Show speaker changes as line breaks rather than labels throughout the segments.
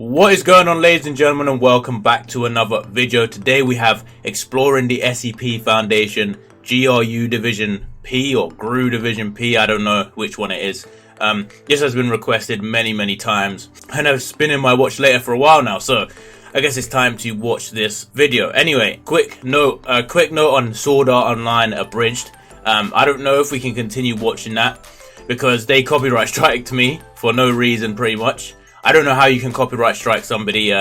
What is going on, ladies and gentlemen, and welcome back to another video. Today we have exploring the SCP Foundation GRU Division P or GRU Division P. I don't know which one it is. This has been requested many times and it's been in my watch later for a while now, so I guess it's time to watch this video. Anyway, quick note on Sword Art Online Abridged. I don't know if we can continue watching that because they copyright striked me for no reason, pretty much. I don't know how you can copyright strike somebody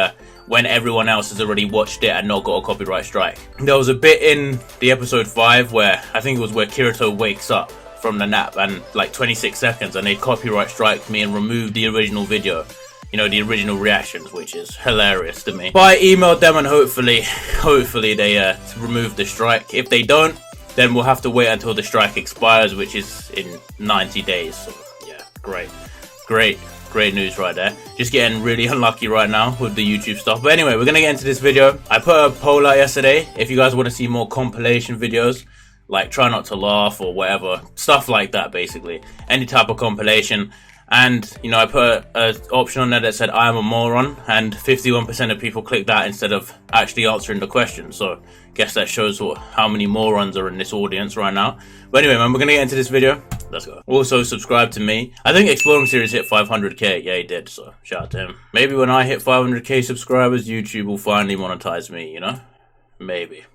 when everyone else has already watched it and not got a copyright strike. There was a bit in the episode 5 where I think it was where Kirito wakes up from the nap and like 26 seconds and they copyright striked me and removed the original video. You know, the original reactions, which is hilarious to me. But I emailed them and hopefully they remove the strike. If they don't, then we'll have to wait until the strike expires, which is in 90 days. So yeah, great news right there. Just getting really unlucky right now with the YouTube stuff. But anyway, we're gonna get into this video. I put a poll out yesterday if you guys want to see more compilation videos, like try not to laugh or whatever, stuff like that, basically any type of compilation. And you know, I put an option on there that said I am a moron, and 51% of people clicked that instead of actually answering the question. So guess that shows how many morons are in this audience right now. But anyway, man, we're gonna get into this video. Let's go. Also, subscribe to me. I think Exploring Series hit 500k. Yeah, he did, so shout out to him. Maybe when I hit 500k subscribers, YouTube will finally monetize me, you know? Maybe.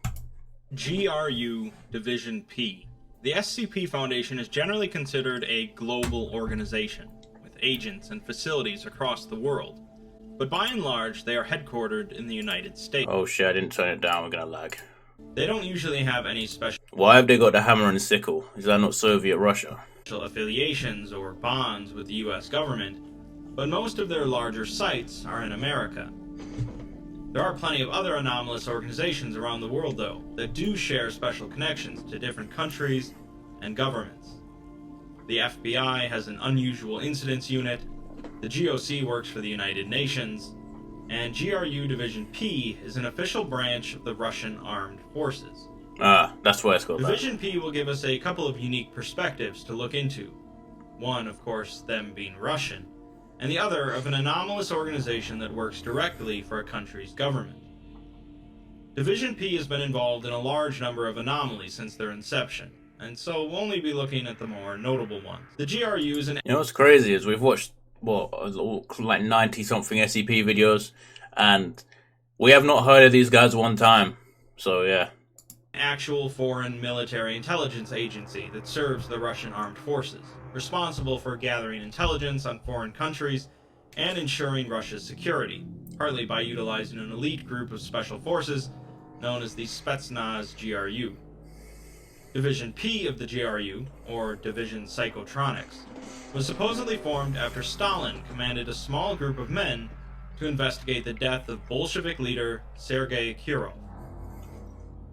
GRU Division P. The SCP Foundation is generally considered a global organization, with agents and facilities across the world. But by and large, they are headquartered in the United States.
Oh shit, I didn't turn it down, we're gonna lag.
They don't usually have any special
Why have they got the hammer and sickle? Is that not Soviet Russia?
affiliations or bonds with the US government, but most of their larger sites are in America. There are plenty of other anomalous organizations around the world, though, that do share special connections to different countries and governments. The FBI has an unusual incidents unit, the GOC works for the United Nations, and GRU Division P is an official branch of the Russian Armed Forces.
Ah, that's why it's called
Division P will give us a couple of unique perspectives to look into. One, of course, them being Russian, and the other of an anomalous organization that works directly for a country's government. Division P has been involved in a large number of anomalies since their inception, and so we'll only be looking at the more notable ones. The GRU is an...
You know what's crazy is we've watched, what, like 90-something SCP videos, and we have not heard of these guys one time, so yeah.
Actual foreign military intelligence agency that serves the Russian armed forces, responsible for gathering intelligence on foreign countries and ensuring Russia's security, partly by utilizing an elite group of special forces known as the Spetsnaz GRU. Division P of the GRU, or Division Psychotronics, was supposedly formed after Stalin commanded a small group of men to investigate the death of Bolshevik leader Sergei Kirov.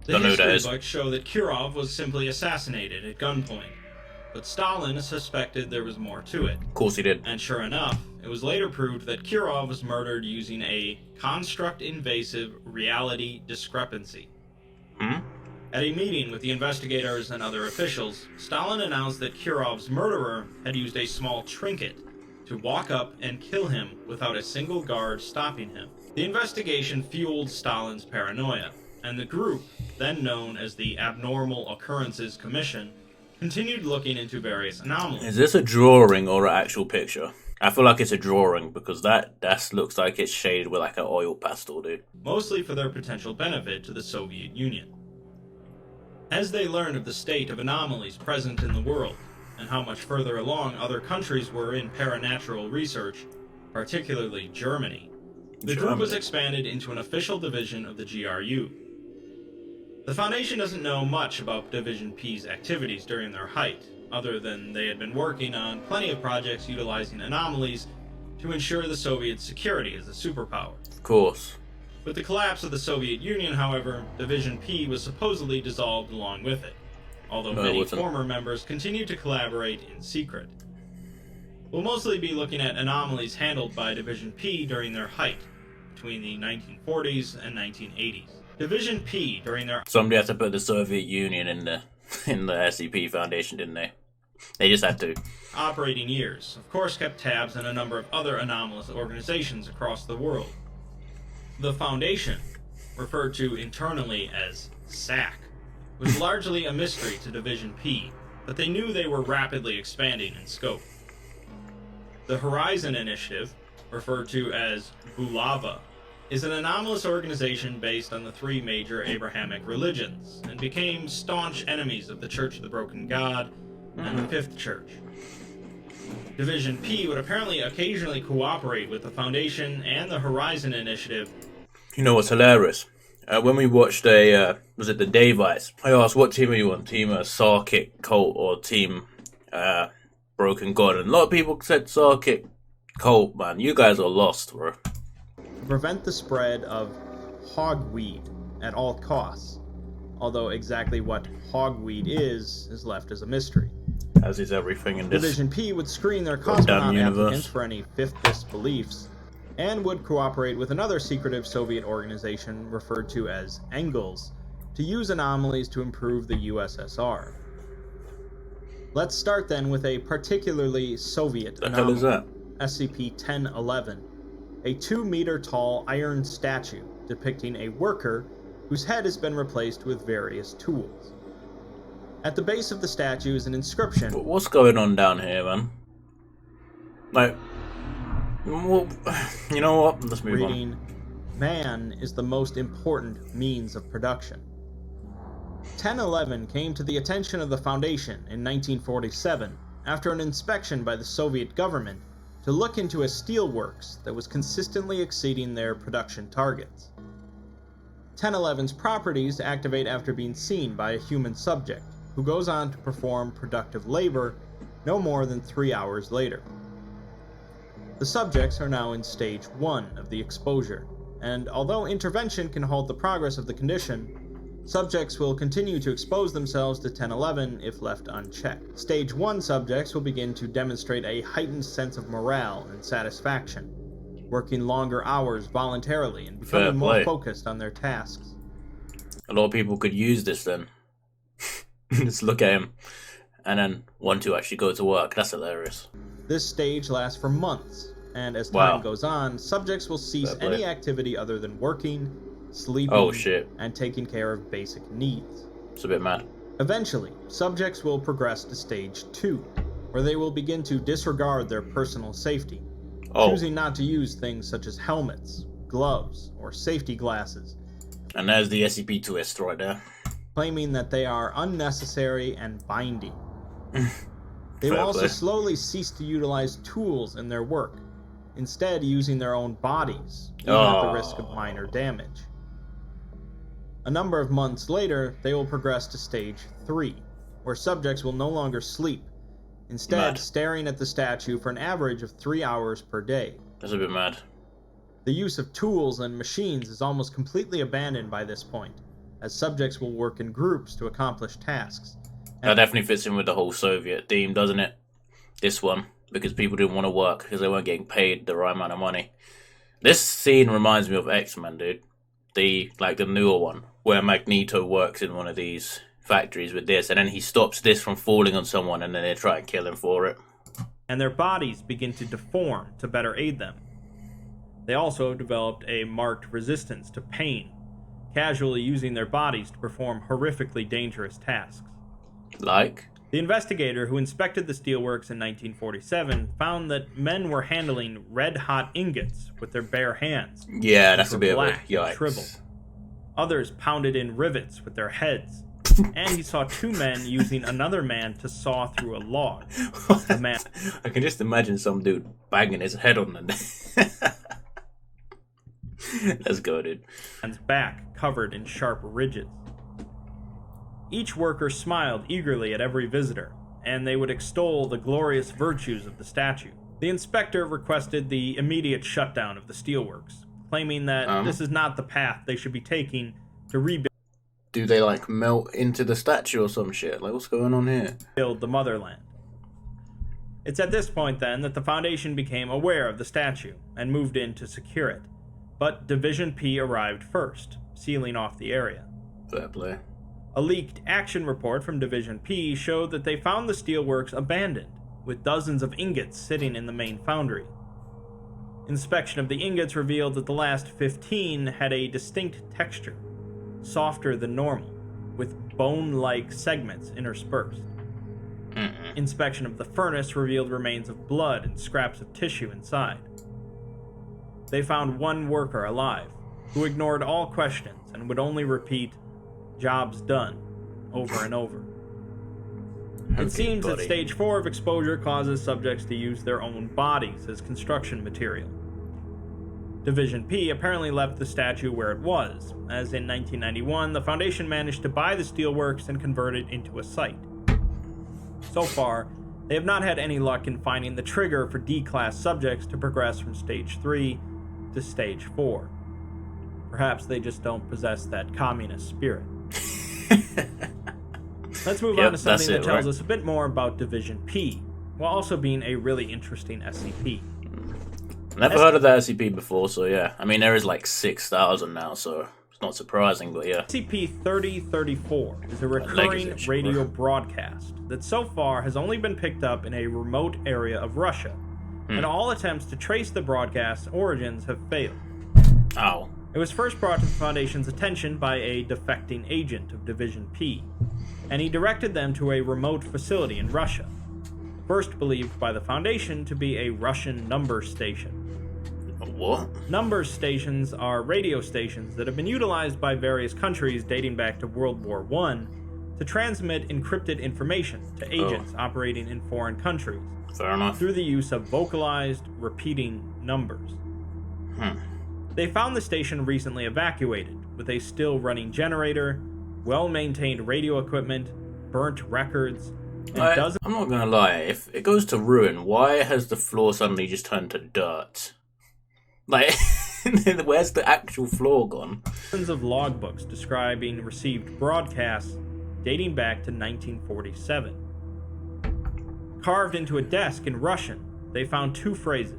The history books show that Kirov was simply assassinated at gunpoint, but Stalin suspected there was more to it.
Of course he did.
And sure enough, it was later proved that Kirov was murdered using a construct-invasive reality discrepancy. At a meeting with the investigators and other officials, Stalin announced that Kirov's murderer had used a small trinket to walk up and kill him without a single guard stopping him. The investigation fueled Stalin's paranoia, and the group, then known as the Abnormal Occurrences Commission, continued looking into various anomalies.
Is this a drawing or an actual picture? I feel like it's a drawing because that looks like it's shaded with like an oil pastel, dude.
Mostly for their potential benefit to the Soviet Union. As they learned of the state of anomalies present in the world, and how much further along other countries were in paranatural research, particularly Germany, the group was expanded into an official division of the GRU. The Foundation doesn't know much about Division P's activities during their height, other than they had been working on plenty of projects utilizing anomalies to ensure the Soviet security as a superpower.
Of course.
With the collapse of the Soviet Union, however, Division P was supposedly dissolved along with it, although many former members continued to collaborate in secret. We'll mostly be looking at anomalies handled by Division P during their height, between the 1940s and 1980s. Division P during their...
Somebody had to put the Soviet Union in the SCP Foundation, didn't they? They just had to.
Operating years, of course, kept tabs on a number of other anomalous organizations across the world. The Foundation, referred to internally as SAC, was largely a mystery to Division P, but they knew they were rapidly expanding in scope. The Horizon Initiative, referred to as Bulava, is an anomalous organization based on the three major Abrahamic religions, and became staunch enemies of the Church of the Broken God and the Fifth Church. Division P would apparently occasionally cooperate with the Foundation and the Horizon Initiative.
You know what's hilarious? When we watched was it the Davites? I asked, what team are you on? Team Sarkic Cult or Team Broken God? And a lot of people said Sarkic Cult, man. You guys are lost, bro.
To prevent the spread of hogweed at all costs, although exactly what hogweed is left as a mystery.
As is everything in this
Division P would screen their cosmonaut
universe.
applicants for any fifth-ist beliefs, and would cooperate with another secretive Soviet organization referred to as Engels to use anomalies to improve the USSR. Let's start then with a particularly Soviet
The hell is
anomaly,
that?
SCP-1011, a 2-meter-tall iron statue depicting a worker whose head has been replaced with various tools. At the base of the statue is an inscription.
What's going on down here, man? Like, well, you know what? Let's move
reading, "Man is the most important means of production." 1011 came to the attention of the Foundation in 1947 after an inspection by the Soviet government to look into a steelworks that was consistently exceeding their production targets. 1011's properties activate after being seen by a human subject, who goes on to perform productive labor no more than 3 hours later. The subjects are now in stage 1 of the exposure, and although intervention can halt the progress of the condition, subjects will continue to expose themselves to 1011 if left unchecked. Stage 1 subjects will begin to demonstrate a heightened sense of morale and satisfaction, working longer hours voluntarily and becoming more focused on their tasks.
A lot of people could use this then. Just look at him and then want to actually go to work. That's hilarious.
This stage lasts for months, and as
Wow.
time goes on, subjects will cease any activity other than working, sleeping,
Oh shit.
and taking care of basic needs.
It's a bit mad.
Eventually, subjects will progress to stage 2, where they will begin to disregard their personal safety, choosing not to use things such as helmets, gloves, or safety glasses.
And there's the SCP twist right there.
Claiming that they are unnecessary and binding. They
Fair
will also
play.
slowly cease to utilize tools in their work, instead using their own bodies, even at the risk of minor damage. A number of months later, they will progress to stage 3, where subjects will no longer sleep, instead staring at the statue for an average of 3 hours per day.
That's a bit mad.
The use of tools and machines is almost completely abandoned by this point, as subjects will work in groups to accomplish tasks.
That definitely fits in with the whole Soviet theme, doesn't it? This one, because people didn't want to work because they weren't getting paid the right amount of money. This scene reminds me of X-Men, dude. The newer one, where Magneto works in one of these factories with this, and then he stops this from falling on someone, and then they try and kill him for it.
And their bodies begin to deform to better aid them. They also have developed a marked resistance to pain, casually using their bodies to perform horrifically dangerous tasks.
Like?
The investigator who inspected the steelworks in 1947 found that men were handling red-hot ingots with their bare hands.
Yeah, that's a bit of a
black and
yikes.
shriveled. Others pounded in rivets with their heads. And he saw 2 men using another man to saw through a log. The man...
I can just imagine some dude banging his head on the... Let's go, dude.
Man's back covered in sharp ridges. Each worker smiled eagerly at every visitor, and they would extol the glorious virtues of the statue. The inspector requested the immediate shutdown of the steelworks, claiming that this is not the path they should be taking to rebuild.
Do they melt into the statue or some shit? What's going on here?
The motherland. It's at this point then that the Foundation became aware of the statue and moved in to secure it. But Division P arrived first, sealing off the area.
Fair play.
A leaked action report from Division P showed that they found the steelworks abandoned, with dozens of ingots sitting in the main foundry. Inspection of the ingots revealed that the last 15 had a distinct texture, softer than normal, with bone-like segments interspersed. Inspection of the furnace revealed remains of blood and scraps of tissue inside. They found one worker alive, who ignored all questions and would only repeat, "Job's done," over and over. It seems that Stage 4 of exposure causes subjects to use their own bodies as construction material. Division P apparently left the statue where it was, as in 1991 the Foundation managed to buy the steelworks and convert it into a site. So far, they have not had any luck in finding the trigger for D-class subjects to progress from Stage 3 to Stage 4. Perhaps they just don't possess that communist spirit. Let's move on to something that tells us a bit more about Division P, while also being a really interesting SCP.
Never heard of the SCP before, so yeah. I mean, there is like 6,000 now, so it's not surprising, but yeah.
SCP-3034 is a recurring radio broadcast that so far has only been picked up in a remote area of Russia, and all attempts to trace the broadcast's origins have failed.
Oh.
It was first brought to the Foundation's attention by a defecting agent of Division P, and he directed them to a remote facility in Russia, first believed by the Foundation to be a Russian number station.
What?
Number stations are radio stations that have been utilized by various countries dating back to World War I to transmit encrypted information to agents operating in foreign countries.
Fair enough.
Through the use of vocalized, repeating numbers. They found the station recently evacuated, with a still-running generator, well-maintained radio equipment, burnt records, and dozens...
I'm not gonna lie, if it goes to ruin, why has the floor suddenly just turned to dirt? Like, where's the actual floor gone?
Dozens of logbooks describing received broadcasts dating back to 1947. Carved into a desk in Russian, they found two phrases: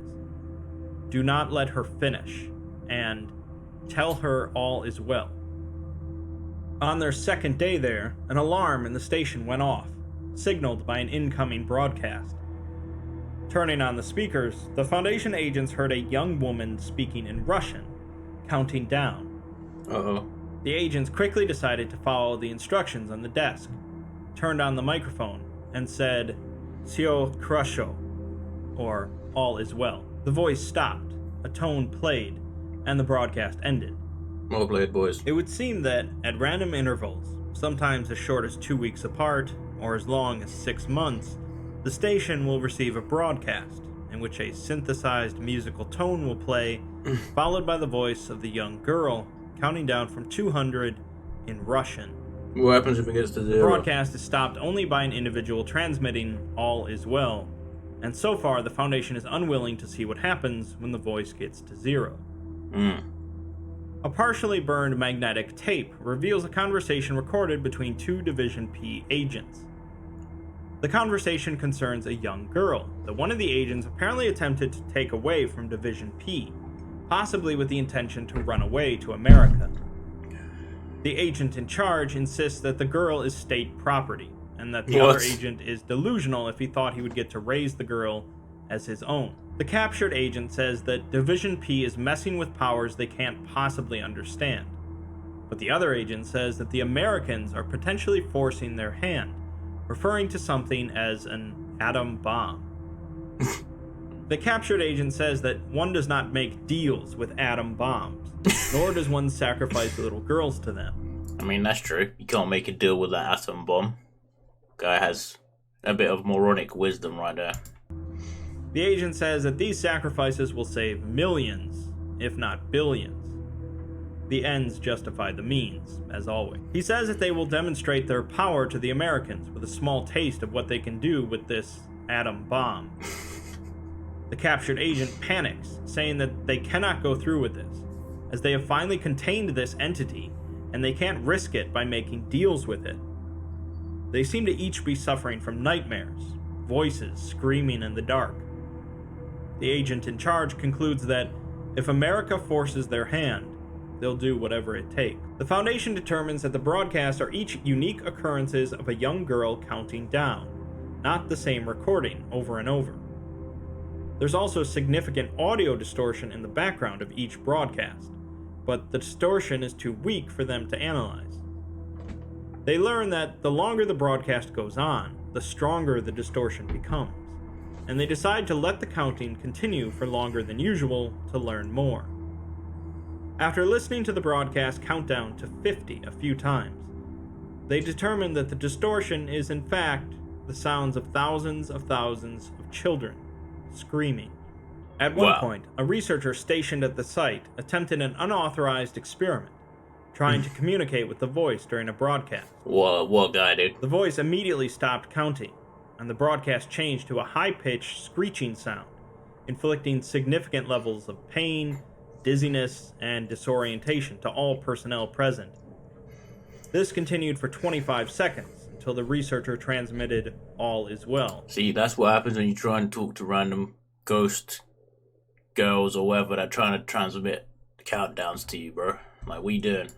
"Do not let her finish," and "Tell her all is well." On their second day there, an alarm in the station went off, signaled by an incoming broadcast. Turning on the speakers, the Foundation agents heard a young woman speaking in Russian, counting down. The agents quickly decided to follow the instructions on the desk, turned on the microphone, and said, "Всё хорошо," or "all is well." The voice stopped, a tone played, and the broadcast ended.
Well played, boys.
It would seem that, at random intervals, sometimes as short as 2 weeks apart, or as long as 6 months, the station will receive a broadcast, in which a synthesized musical tone will play, followed by the voice of the young girl, counting down from 200 in Russian.
What happens if it gets to 0?
The broadcast is stopped only by an individual transmitting "all is well," and so far the Foundation is unwilling to see what happens when the voice gets to 0. A partially burned magnetic tape reveals a conversation recorded between two Division P agents. The conversation concerns a young girl that one of the agents apparently attempted to take away from Division P, possibly with the intention to run away to America. The agent in charge insists that the girl is state property, and that the other agent is delusional if he thought he would get to raise the girl as his own. The captured agent says that Division P is messing with powers they can't possibly understand. But the other agent says that the Americans are potentially forcing their hand, referring to something as an atom bomb. The captured agent says that one does not make deals with atom bombs, nor does one sacrifice little girls to them.
I mean, that's true. You can't make a deal with that atom bomb. Guy has a bit of moronic wisdom right there.
The agent says that these sacrifices will save millions, if not billions. The ends justify the means, as always. He says that they will demonstrate their power to the Americans with a small taste of what they can do with this atom bomb. The captured agent panics, saying that they cannot go through with this, as they have finally contained this entity, and they can't risk it by making deals with it. They seem to each be suffering from nightmares, voices screaming in the dark. The agent in charge concludes that if America forces their hand, they'll do whatever it takes. The Foundation determines that the broadcasts are each unique occurrences of a young girl counting down, not the same recording over and over. There's also significant audio distortion in the background of each broadcast, but the distortion is too weak for them to analyze. They learn that the longer the broadcast goes on, the stronger the distortion becomes, and they decide to let the counting continue for longer than usual to learn more. After listening to the broadcast countdown to 50 a few times, they determine that the distortion is in fact the sounds of thousands of children screaming. At one point, a researcher stationed at the site attempted an unauthorized experiment, trying to communicate with the voice during a broadcast.
What guy, dude?
The voice immediately stopped counting, and the broadcast changed to a high-pitched screeching sound, inflicting significant levels of pain, dizziness, and disorientation to all personnel present. This continued for 25 seconds, until the researcher transmitted, "All is well."
See, that's what happens when you try and talk to random ghost girls or whatever that are trying to transmit countdowns to you, bro. Like, we doing?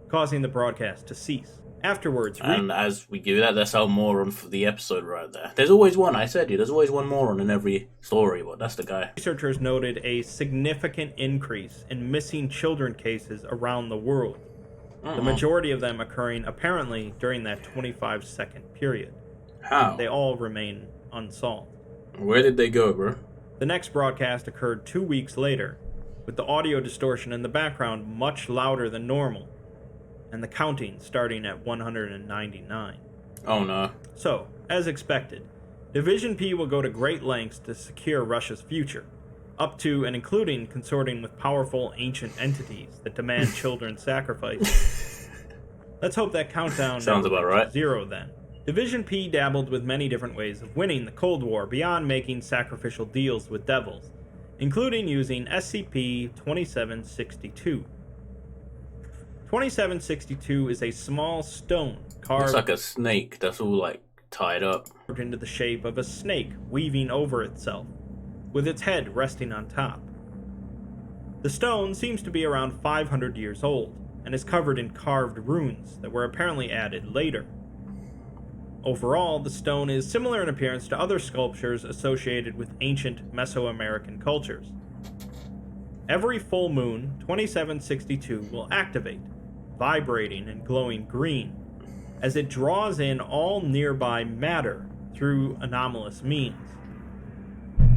Causing the broadcast to cease. Afterwards,
and as we do that, that's our moron for the episode right there. There's always one, I said you, there's always one moron in every story, but that's the guy.
Researchers noted a significant increase in missing children cases around the world, the majority of them occurring apparently during that 25-second period.
How?
They all remain unsolved.
Where did they go, bro?
The next broadcast occurred 2 weeks later, with the audio distortion in the background much louder than normal, and the counting starting at 199.
Oh no.
So, as expected, Division P will go to great lengths to secure Russia's future, up to and including consorting with powerful ancient entities that demand children's sacrifices. Let's hope that countdown
sounds about right.
0 then. Division P dabbled with many different ways of winning the Cold War beyond making sacrificial deals with devils, including using SCP-2762. 2762 is a small stone carved...
Looks like a snake that's all, like, tied up.
...into the shape of a snake weaving over itself, with its head resting on top. The stone seems to be around 500 years old, and is covered in carved runes that were apparently added later. Overall, the stone is similar in appearance to other sculptures associated with ancient Mesoamerican cultures. Every full moon, 2762 will activate, vibrating and glowing green, as it draws in all nearby matter through anomalous means.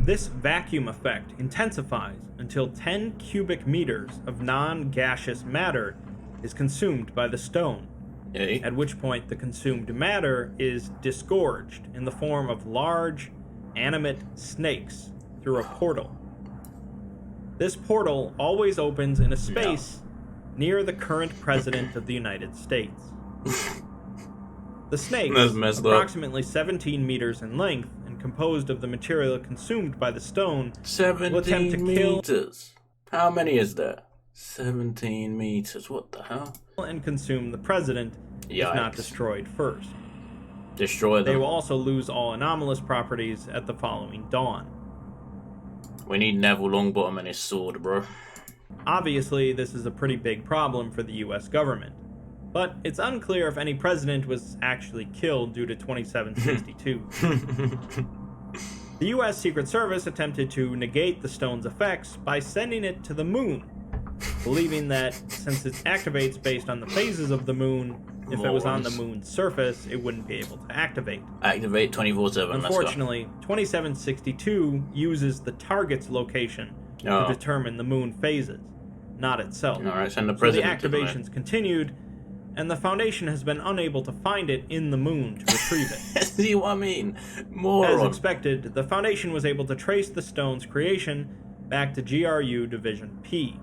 This vacuum effect intensifies until 10 cubic meters of non-gaseous matter is consumed by the stone, at which point the consumed matter is disgorged in the form of large, animate snakes through a portal. This portal always opens in a space near the current President of the United States. The snakes, approximately 17 meters in length and composed of the material consumed by the stone, will attempt to kill...
How many is there? 17 meters, what the hell?
...and consume the President, if not destroyed first.
Destroy them.
They will also lose all anomalous properties at the following dawn.
We need Neville Longbottom and his sword, bro.
Obviously, this is a pretty big problem for the US government, but it's unclear if any president was actually killed due to 2762. The US Secret Service attempted to negate the stone's effects by sending it to the moon, believing that since it activates based on the phases of the moon, if it was on the moon's surface, it wouldn't be able to activate.
Activate 24/7.
Unfortunately, 2762 uses the target's location to determine the moon phases, not itself.
Alright, send the
So the
president
activations continued, and the Foundation has been unable to find it in the moon to retrieve it.
See what I mean? Moron.
As expected, the Foundation was able to trace the stone's creation back to GRU Division P,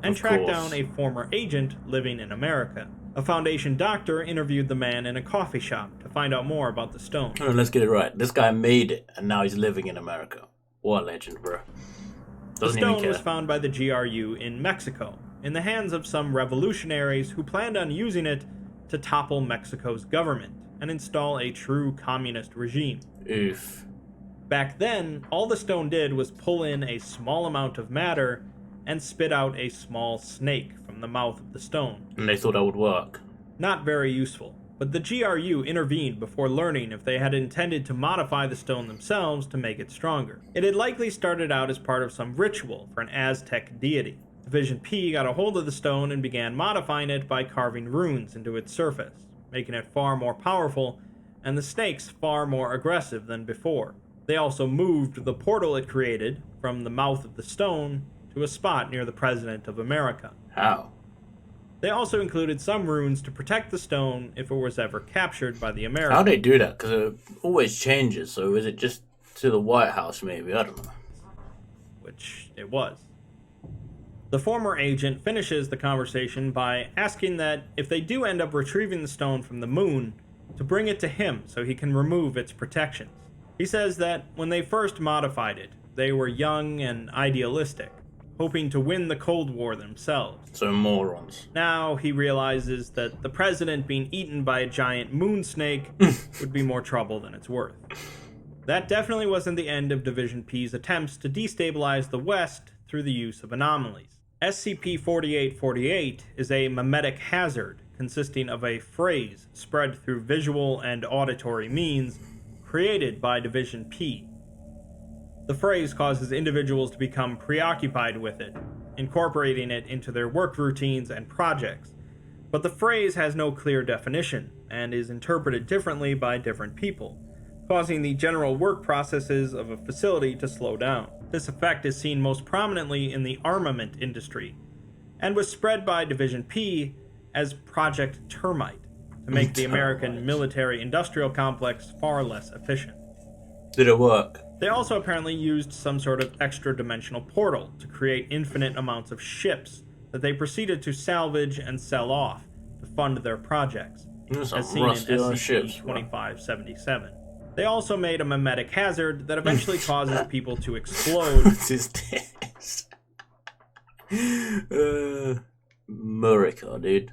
and track down a former agent living in America. A Foundation doctor interviewed the man in a coffee shop to find out more about the stone.
Oh, let's get it right. This guy made it, and now he's living in America. What a legend, bro. Doesn't even care.
The stone was found by the GRU in Mexico, in the hands of some revolutionaries who planned on using it to topple Mexico's government and install a true communist regime.
Oof.
Back then, all the stone did was pull in a small amount of matter and spit out a small snake from the mouth of the stone.
And they thought that would work.
Not very useful, but the GRU intervened before learning if they had intended to modify the stone themselves to make it stronger. It had likely started out as part of some ritual for an Aztec deity. Division P got a hold of the stone and began modifying it by carving runes into its surface, making it far more powerful and the snakes far more aggressive than before. They also moved the portal it created from the mouth of the stone to a spot near the President of America.
How?
They also included some runes to protect the stone if it was ever captured by the Americans.
How'd they do that? Because it always changes, so is it just to the White House maybe? I don't know.
Which it was. The former agent finishes the conversation by asking that if they do end up retrieving the stone from the moon, to bring it to him so he can remove its protections. He says that when they first modified it, they were young and idealistic, hoping to win the Cold War themselves.
So morons.
Now he realizes that the president being eaten by a giant moon snake would be more trouble than it's worth. That definitely wasn't the end of Division P's attempts to destabilize the West through the use of anomalies. SCP-4848 is a memetic hazard consisting of a phrase spread through visual and auditory means created by Division P. The phrase causes individuals to become preoccupied with it, incorporating it into their work routines and projects, but the phrase has no clear definition and is interpreted differently by different people, causing the general work processes of a facility to slow down. This effect is seen most prominently in the armament industry, and was spread by Division P as Project Termite, to make the American military-industrial complex far less efficient.
Did it work?
They also apparently used some sort of extra-dimensional portal to create infinite amounts of ships that they proceeded to salvage and sell off to fund their projects, as seen in SCP-2577. They also made a memetic hazard that eventually causes people to explode.
What is this? Murica, dude.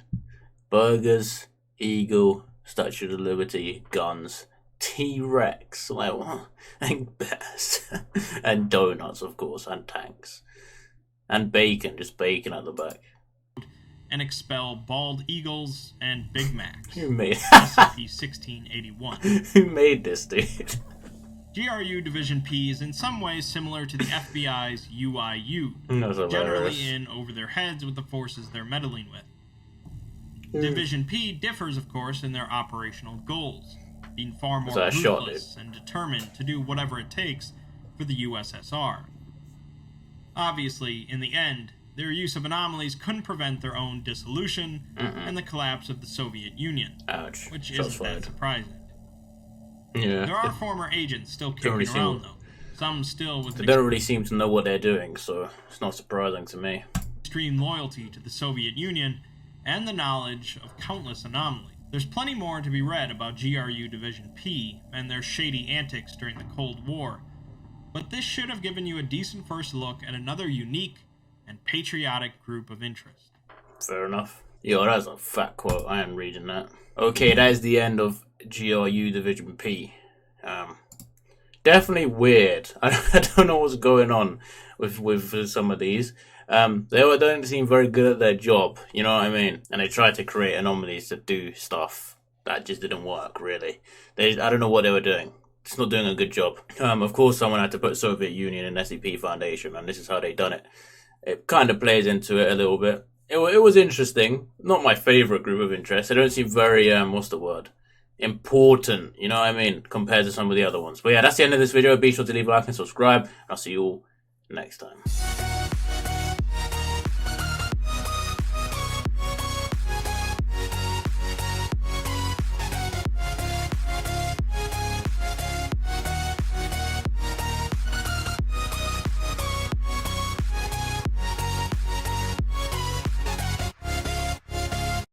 Burgers, Eagle, Statue of Liberty, guns, T-Rex, like what? And bears. And donuts, of course, and tanks. And bacon, just bacon at the back.
And expel bald eagles and Big Macs.
Who made
SCP-1681.
Who made this, dude?
GRU Division P is in some ways similar to the FBI's UIU,
That's
generally in over their heads with the forces they're meddling with. Division P differs, of course, in their operational goals, being far more ruthless and determined to do whatever it takes for the USSR. Obviously, in the end, their use of anomalies couldn't prevent their own dissolution and the collapse of the Soviet Union,
Ouch.
which
Shots
isn't that
fired.
surprising.
Yeah.
There are former agents still kicking around, though. Some still with
They don't really seem to know what they're doing, so it's not surprising to me.
extreme loyalty to the Soviet Union and the knowledge of countless anomalies. There's plenty more to be read about GRU Division P and their shady antics during the Cold War, but this should have given you a decent first look at another unique and patriotic group of interest.
Fair enough. Yo, that's a fat quote. I am reading that. Okay, that is the end of GRU Division P. Definitely weird. I don't know what's going on with some of these. They don't seem very good at their job, you know what I mean? And they tried to create anomalies to do stuff that just didn't work, really. I don't know what they were doing. It's not doing a good job. Of course, someone had to put Soviet Union and SCP Foundation, and this is how they done it. It kind of plays into it a little bit. It was interesting. Not my favorite group of interest. They don't seem very, what's the word? Important, you know what I mean? Compared to some of the other ones. But yeah, that's the end of this video. Be sure to leave a like and subscribe. I'll see you all next time.